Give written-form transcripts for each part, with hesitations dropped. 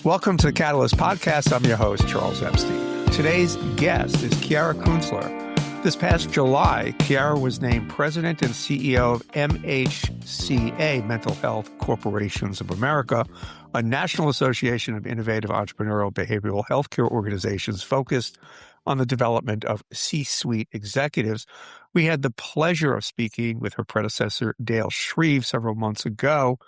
Welcome to the Catalyst Podcast. I'm your host, Charles Epstein. Today's guest is Kiara Kuenzler. This past July, Kiara was named President and CEO of MHCA, Mental Health Corporations of America, a National Association of Innovative Entrepreneurial Behavioral Healthcare Organizations focused on the development of C-suite executives. We had the pleasure of speaking with her predecessor, Dale Shreve, several months ago,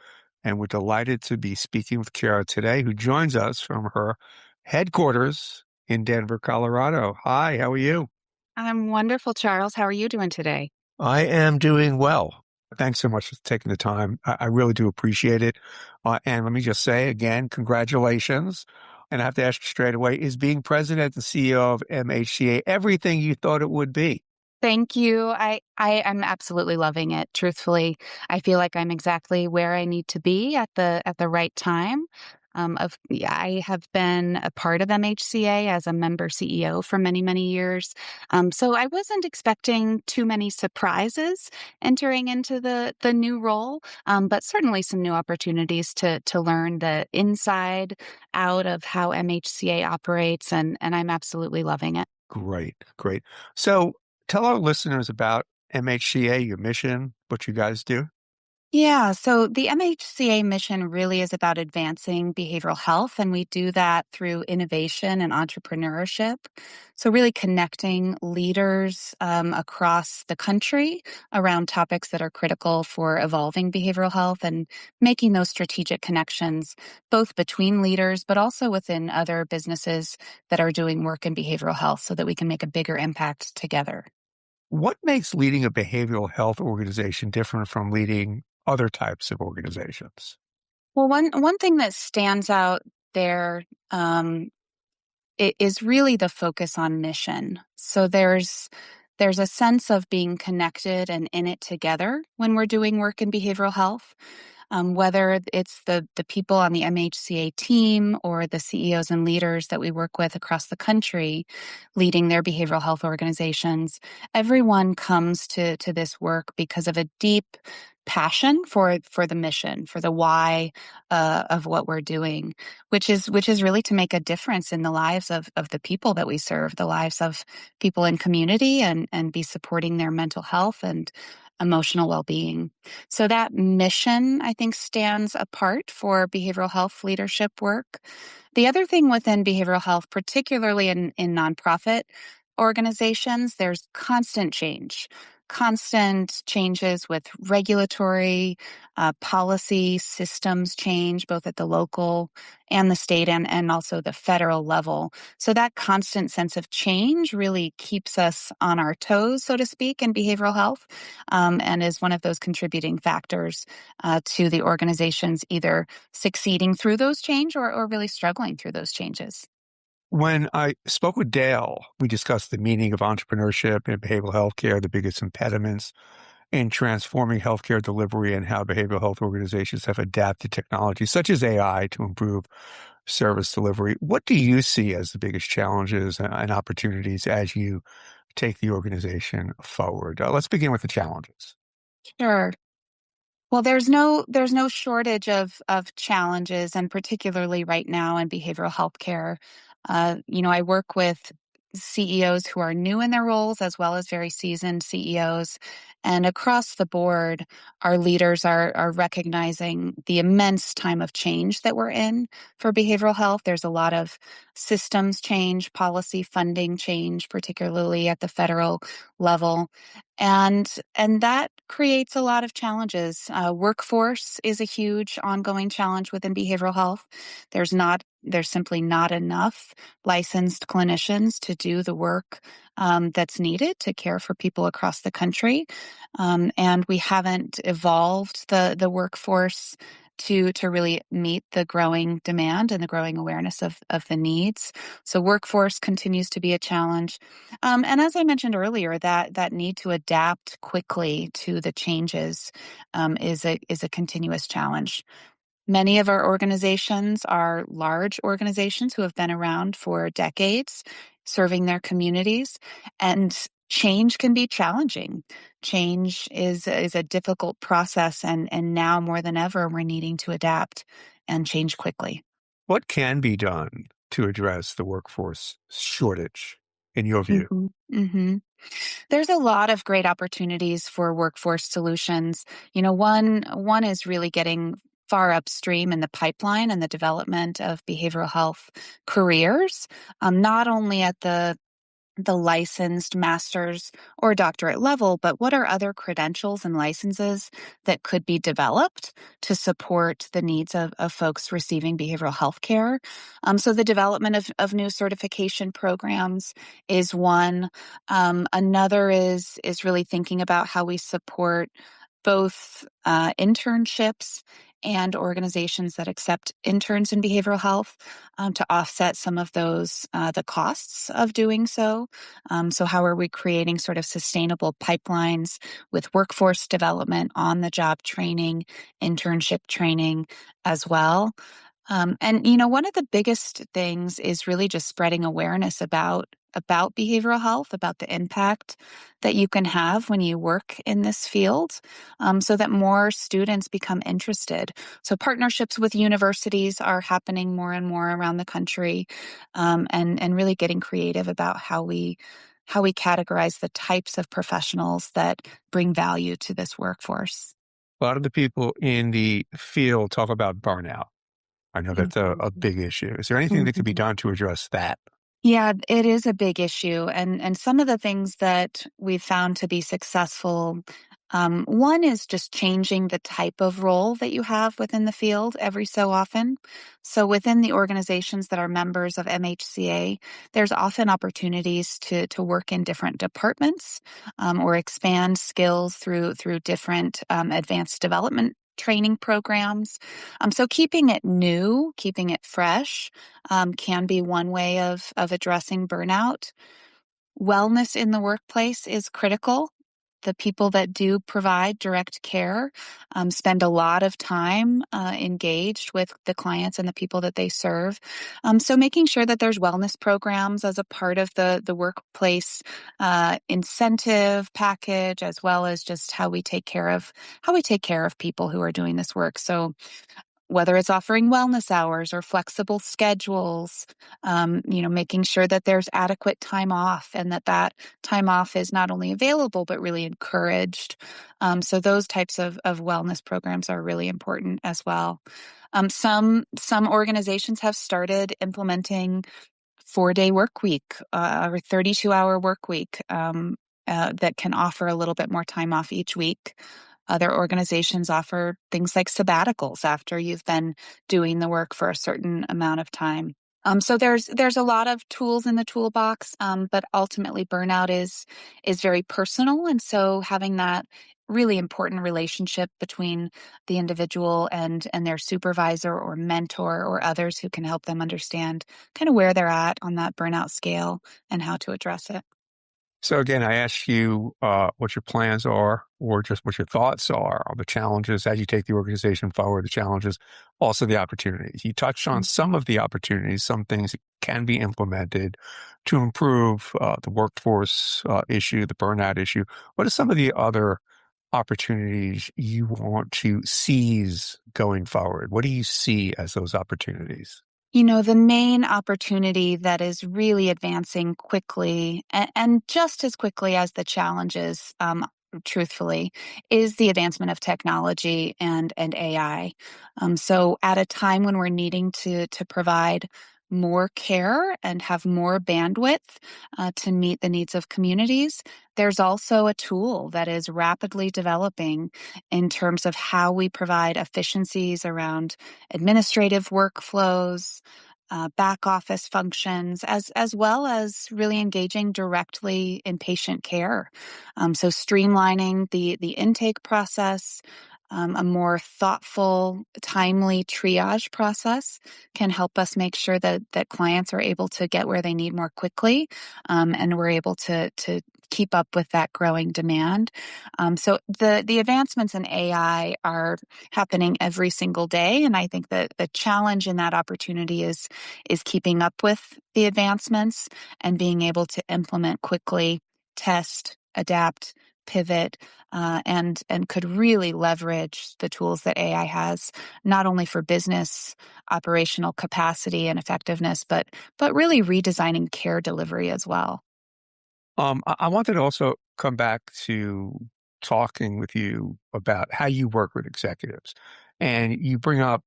and we're delighted to be speaking with Kiara today, who joins us from her headquarters in Denver, Colorado. Hi, how are you? I'm wonderful, Charles. How are you doing today? I am doing well. Thanks so much for taking the time. I really do appreciate it. And let me just say again, congratulations. And I have to ask you straight away, is being president and CEO of MHCA everything you thought it would be? Thank you. I am absolutely loving it. Truthfully, I feel like I'm exactly where I need to be at the right time. I have been a part of MHCA as a member CEO for many, many years. So I wasn't expecting too many surprises entering into the new role, but certainly some new opportunities to learn the inside out of how MHCA operates, and I'm absolutely loving it. Great, great. So tell our listeners about MHCA, your mission, what you guys do. Yeah, so the MHCA mission really is about advancing behavioral health, and we do that through innovation and entrepreneurship. So, really connecting leaders across the country around topics that are critical for evolving behavioral health and making those strategic connections, both between leaders, but also within other businesses that are doing work in behavioral health so that we can make a bigger impact together. What makes leading a behavioral health organization different from leading other types of organizations? Well, one thing that stands out there it is really the focus on mission. So there's a sense of being connected and in it together when we're doing work in behavioral health. Whether it's the people on the MHCA team or the CEOs and leaders that we work with across the country leading their behavioral health organizations, everyone comes to this work because of a deep passion for the mission, for the why of what we're doing, which is really to make a difference in the lives of the people that we serve, the lives of people in community, and be supporting their mental health and emotional well-being. So that mission, I think, stands apart for behavioral health leadership work. The other thing within behavioral health, particularly in nonprofit organizations, there's constant changes with regulatory policy systems change, both at the local and the state and also the federal level. So that constant sense of change really keeps us on our toes, so to speak, in behavioral health, and is one of those contributing factors to the organizations either succeeding through those change or really struggling through those changes. When I spoke with Dale, we discussed the meaning of entrepreneurship and behavioral health care, the biggest impediments in transforming healthcare delivery, and how behavioral health organizations have adapted technology such as AI to improve service delivery. What do you see as the biggest challenges and opportunities as you take the organization forward? Let's begin with the challenges. Sure. Well, there's no shortage of challenges, and particularly right now in behavioral health care. I work with CEOs who are new in their roles as well as very seasoned CEOs. And across the board, our leaders are recognizing the immense time of change that we're in for behavioral health. There's a lot of systems change, policy funding change, particularly at the federal level. And that creates a lot of challenges. Workforce is a huge ongoing challenge within behavioral health. There's simply not enough licensed clinicians to do the work that's needed to care for people across the country. And we haven't evolved the workforce to really meet the growing demand and the growing awareness of the needs. So workforce continues to be a challenge. And as I mentioned earlier, that need to adapt quickly to the changes is a continuous challenge. Many of our organizations are large organizations who have been around for decades, serving their communities, and change can be challenging. Change is a difficult process, and now more than ever, we're needing to adapt and change quickly. What can be done to address the workforce shortage, in your view? hmm hmm There's a lot of great opportunities for workforce solutions. One is really getting far upstream in the pipeline and the development of behavioral health careers, not only at the licensed master's or doctorate level, but what are other credentials and licenses that could be developed to support the needs of folks receiving behavioral health care? So the development of new certification programs is one. Another is really thinking about how we support both internships and organizations that accept interns in behavioral health to offset some of those the costs of doing so. So how are we creating sort of sustainable pipelines with workforce development, on the job training, internship training as well? And one of the biggest things is really just spreading awareness about behavioral health, about the impact that you can have when you work in this field, so that more students become interested. So partnerships with universities are happening more and more around the country, and really getting creative about how we categorize the types of professionals that bring value to this workforce. A lot of the people in the field talk about burnout. I know that's a Mhm. big issue. Is there anything that could be Mhm. done to address that? Yeah, it is a big issue. And some of the things that we've found to be successful, one is just changing the type of role that you have within the field every so often. So within the organizations that are members of MHCA, there's often opportunities to work in different departments, or expand skills through different advanced development training programs. So keeping it new, keeping it fresh, can be one way of addressing burnout. Wellness in the workplace is critical. The people that do provide direct care spend a lot of time engaged with the clients and the people that they serve. So making sure that there's wellness programs as a part of the workplace incentive package, as well as just how we take care of people who are doing this work. So whether it's offering wellness hours or flexible schedules, making sure that there's adequate time off and that time off is not only available, but really encouraged. So those types of wellness programs are really important as well. Some organizations have started implementing 4-day work week, or 32-hour work week, that can offer a little bit more time off each week. Other organizations offer things like sabbaticals after you've been doing the work for a certain amount of time. So there's a lot of tools in the toolbox, but ultimately burnout is very personal, and so having that really important relationship between the individual and their supervisor or mentor or others who can help them understand kind of where they're at on that burnout scale and how to address it. So again, I asked you what your plans are, or just what your thoughts are on the challenges as you take the organization forward, the challenges, also the opportunities. You touched on some of the opportunities, some things that can be implemented to improve the workforce issue, the burnout issue. What are some of the other opportunities you want to seize going forward? What do you see as those opportunities? The main opportunity that is really advancing quickly and just as quickly as the challenges, truthfully, is the advancement of technology and AI. So at a time when we're needing to provide more care and have more bandwidth to meet the needs of communities, there's also a tool that is rapidly developing in terms of how we provide efficiencies around administrative workflows, back office functions, as well as really engaging directly in patient care. So streamlining the intake process, a more thoughtful, timely triage process can help us make sure that clients are able to get where they need more quickly, and we're able to keep up with that growing demand. So the advancements in AI are happening every single day, and I think that the challenge in that opportunity is keeping up with the advancements and being able to implement quickly, test, adapt, pivot, and could really leverage the tools that AI has, not only for business operational capacity and effectiveness, but really redesigning care delivery as well. I wanted to also come back to talking with you about how you work with executives. And you bring up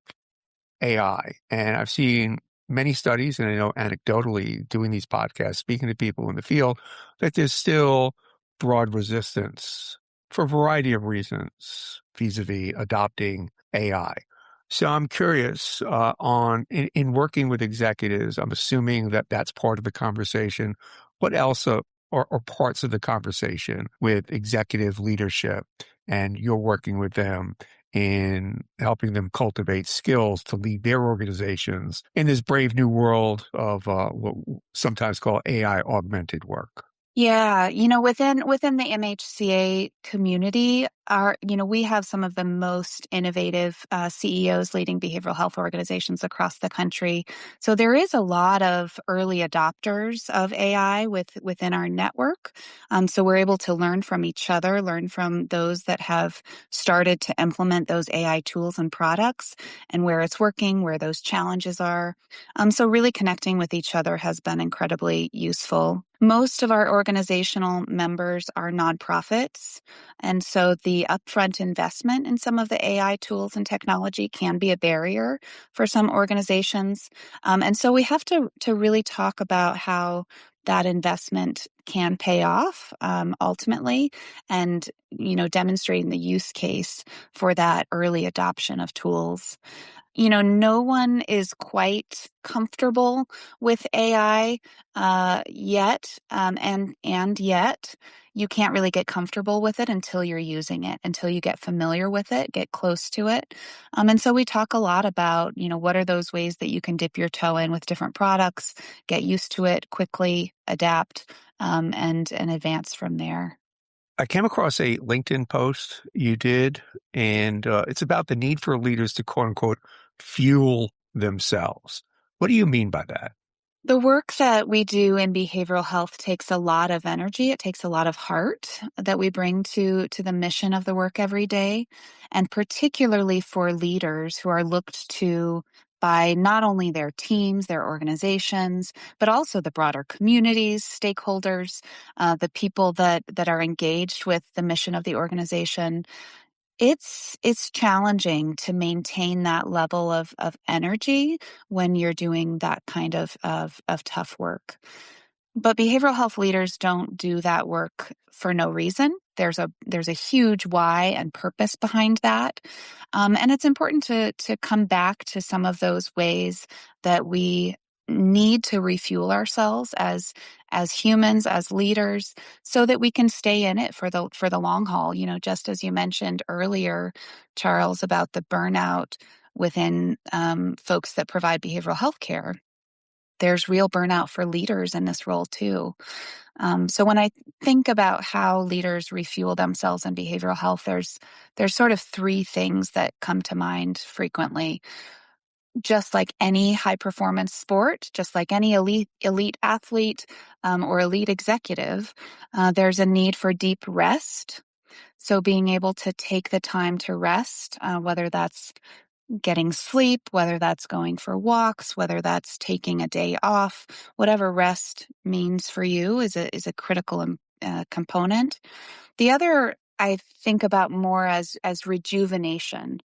AI. And I've seen many studies, and I know anecdotally doing these podcasts, speaking to people in the field, that there's still broad resistance for a variety of reasons vis-a-vis adopting AI. So I'm curious in working with executives, I'm assuming that that's part of the conversation. What else or parts of the conversation with executive leadership and you're working with them in helping them cultivate skills to lead their organizations in this brave new world of what we sometimes call AI augmented work? Yeah, within the MHCA community, we have some of the most innovative CEOs leading behavioral health organizations across the country. So there is a lot of early adopters of AI within our network. So we're able to learn from each other, learn from those that have started to implement those AI tools and products, and where it's working, where those challenges are. So really connecting with each other has been incredibly useful. Most of our organizational members are nonprofits, and so the upfront investment in some of the AI tools and technology can be a barrier for some organizations. And so we have to really talk about how that investment can pay off ultimately, and demonstrating the use case for that early adoption of tools. No one is quite comfortable with AI yet, and yet you can't really get comfortable with it until you're using it, until you get familiar with it, get close to it. And so we talk a lot about, what are those ways that you can dip your toe in with different products, get used to it quickly, adapt, and advance from there. I came across a LinkedIn post you did, and it's about the need for leaders to quote unquote fuel themselves. What do you mean by that? The work that we do in behavioral health takes a lot of energy. It takes a lot of heart that we bring to the mission of the work every day. And particularly for leaders who are looked to by not only their teams, their organizations, but also the broader communities, stakeholders, the people that are engaged with the mission of the organization. It's challenging to maintain that level of energy when you're doing that kind of tough work. But behavioral health leaders don't do that work for no reason. There's a huge why and purpose behind that, and it's important to come back to some of those ways that we need to refuel ourselves as humans, as leaders, so that we can stay in it for the long haul. Just as you mentioned earlier, Charles, about the burnout within folks that provide behavioral health care. There's real burnout for leaders in this role too. So when I think about how leaders refuel themselves in behavioral health, there's sort of three things that come to mind frequently. Just like any high performance sport, just like any elite athlete or elite executive, there's a need for deep rest. So being able to take the time to rest, whether that's getting sleep, whether that's going for walks, whether that's taking a day off, whatever rest means for you is a critical component. The other I think about more as rejuvenation.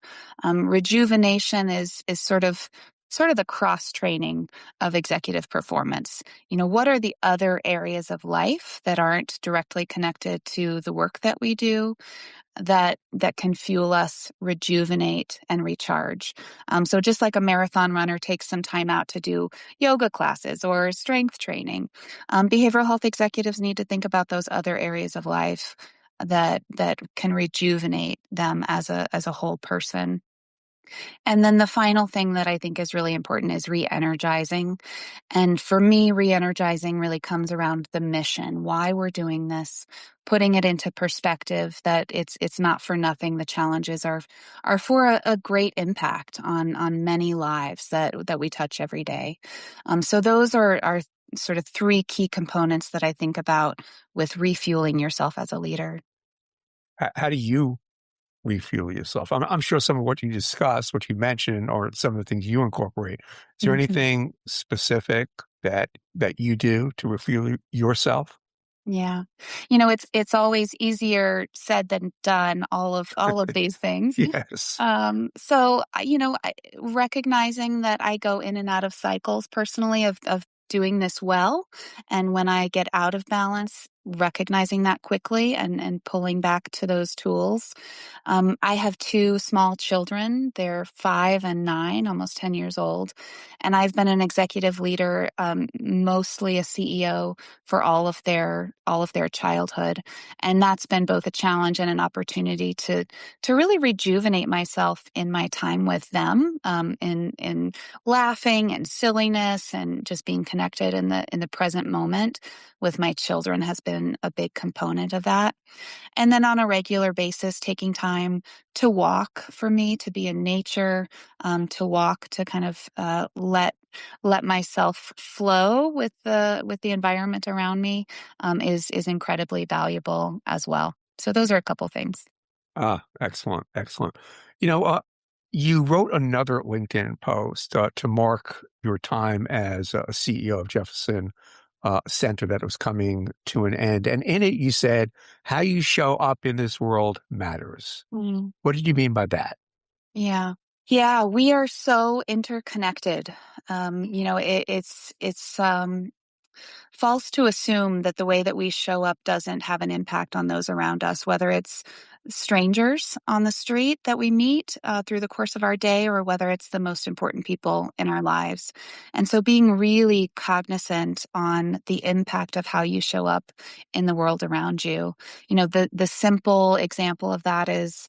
Rejuvenation is sort of the cross training of executive performance. What are the other areas of life that aren't directly connected to the work that we do that can fuel us, rejuvenate, and recharge. So just like a marathon runner takes some time out to do yoga classes or strength training, behavioral health executives need to think about those other areas of life that can rejuvenate them as a whole person. And then the final thing that I think is really important is re-energizing. And for me, re-energizing really comes around the mission, why we're doing this, putting it into perspective that it's not for nothing. The challenges are for a great impact on many lives that we touch every day. So those are sort of three key components that I think about with refueling yourself as a leader. How do you refuel yourself? I'm sure some of what you discussed, what you mentioned, or some of the things you incorporate. Is there Mhm. anything specific that you do to refuel yourself? Yeah. It's always easier said than done, all of these things. Yes. Recognizing that I go in and out of cycles personally of doing this well, and when I get out of balance, recognizing that quickly and pulling back to those tools. I have two small children. They're 5 and 9, almost 10 years old. And I've been an executive leader, mostly a CEO for all of their childhood. And that's been both a challenge and an opportunity to really rejuvenate myself in my time with them, in laughing and silliness and just being connected in the present moment with my children has been a big component of that. And then on a regular basis, taking time to walk for me, to be in nature, to walk, to kind of let myself flow with the environment around me, is incredibly valuable as well. So those are a couple things. Ah, excellent, excellent. You know, you wrote another LinkedIn post to mark your time as a CEO of Jefferson Center that was coming to an end, and in it you said, "How you show up in this world matters." Mm, What did you mean by that? yeah. Yeah, we are so interconnected. It's false to assume that the way that we show up doesn't have an impact on those around us, whether it's strangers on the street that we meet through the course of our day, or whether it's the most important people in our lives. And so being really cognizant on the impact of how you show up in the world around you. The simple example of that is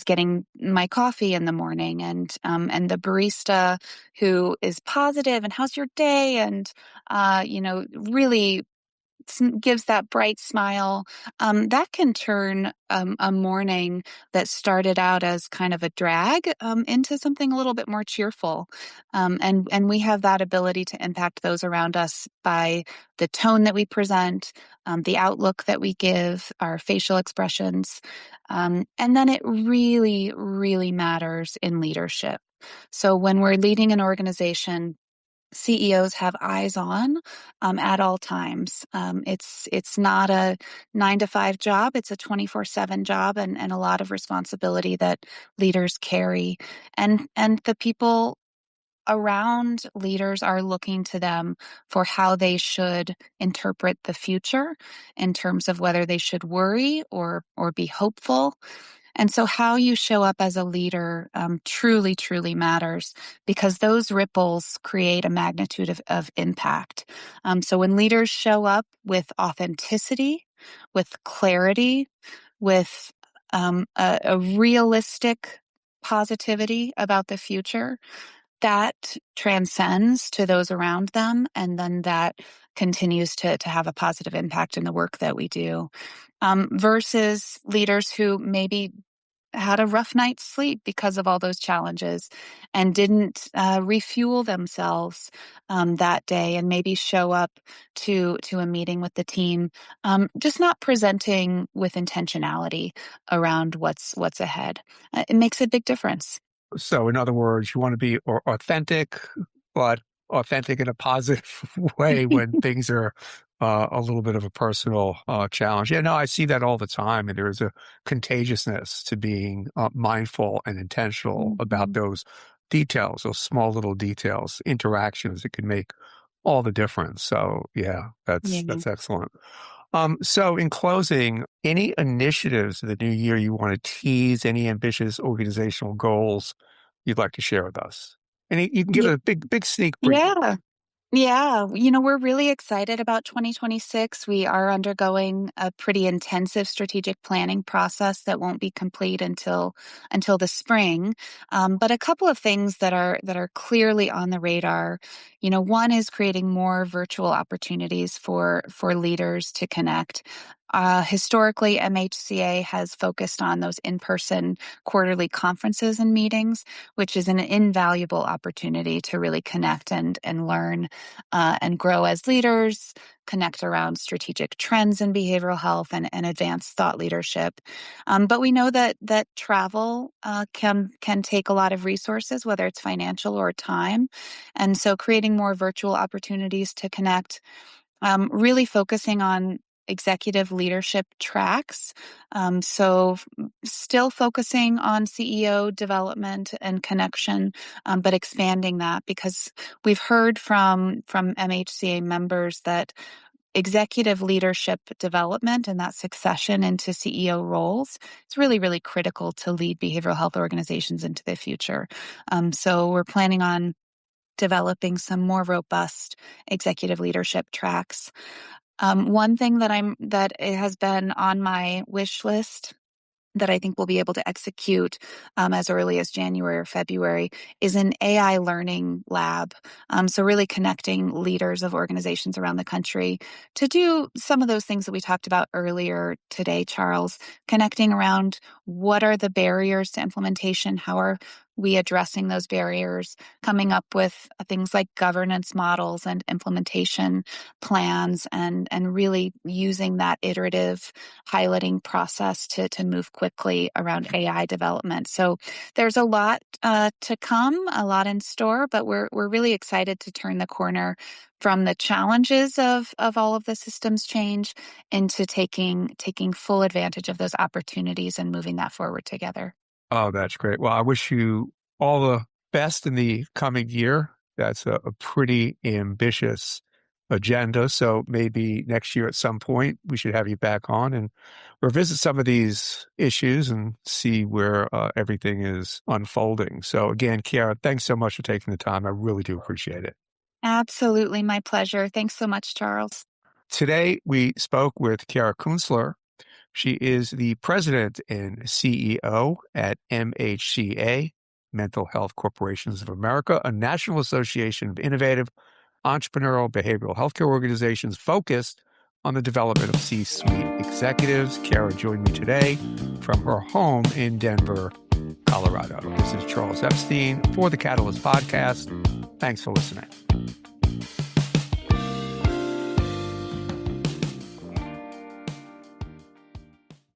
getting my coffee in the morning, and the barista who is positive and how's your day, and really gives that bright smile. That can turn a morning that started out as kind of a drag into something a little bit more cheerful. And we have that ability to impact those around us by the tone that we present, the outlook that we give, our facial expressions. And then it really, really matters in leadership. So when we're leading an organization, CEOs have eyes on at all times. It's not a 9 to 5 job; it's a 24/7 job, and a lot of responsibility that leaders carry. And the people around leaders are looking to them for how they should interpret the future in terms of whether they should worry or be hopeful. And so, how you show up as a leader truly, truly matters, because those ripples create a magnitude of impact. So, when leaders show up with authenticity, with clarity, with a realistic positivity about the future, that transcends to those around them, and then that continues to have a positive impact in the work that we do. Versus leaders who maybe had a rough night's sleep because of all those challenges and didn't refuel themselves that day, and maybe show up to a meeting with the team just not presenting with intentionality around what's ahead. It makes a big difference. So, in other words, you want to be authentic, but authentic in a positive way when things are a little bit of a personal challenge. Yeah, no, I see that all the time. And there is a contagiousness to being mindful and intentional about Mhm. those details, those small little details, interactions that can make all the difference. So, yeah, Yeah. that's excellent. So in closing, any initiatives in the new year you want to tease, any ambitious organizational goals you'd like to share with us? And you can give Ye- a big sneak preview. Yeah. Yeah, we're really excited about 2026. We are undergoing a pretty intensive strategic planning process that won't be complete until the spring. But a couple of things that are clearly on the radar. One is creating more virtual opportunities for leaders to connect. Historically, MHCA has focused on those in-person quarterly conferences and meetings, which is an invaluable opportunity to really connect and learn and grow as leaders, connect around strategic trends in behavioral health and advanced thought leadership. But we know that travel can take a lot of resources, whether it's financial or time. And so creating more virtual opportunities to connect, really focusing on executive leadership tracks. So still focusing on CEO development and connection, but expanding that because we've heard from MHCA members that executive leadership development and that succession into CEO roles is really, really critical to lead behavioral health organizations into the future. So we're planning on developing some more robust executive leadership tracks. One thing that it has been on my wish list that I think we'll be able to execute as early as January or February is an AI learning lab. So really connecting leaders of organizations around the country to do some of those things that we talked about earlier today, Charles, connecting around what are the barriers to implementation, how are we addressing those barriers, coming up with things like governance models and implementation plans, and really using that iterative piloting process to move quickly around AI development. So there's a lot to come, a lot in store, but we're really excited to turn the corner from the challenges of all of the systems change into taking full advantage of those opportunities and moving that forward together. Oh, that's great. Well, I wish you all the best in the coming year. That's a pretty ambitious agenda. So maybe next year at some point, we should have you back on and revisit some of these issues and see where everything is unfolding. So again, Kiara, thanks so much for taking the time. I really do appreciate it. Absolutely, my pleasure. Thanks so much, Charles. Today, we spoke with Kiara Kuenzler. She is the president and CEO at MHCA, Mental Health Corporations of America, a national association of innovative entrepreneurial behavioral healthcare organizations focused on the development of C-suite executives. Kiara joined me today from her home in Denver, Colorado. This is Charles Epstein for the Catalyst Podcast. Thanks for listening.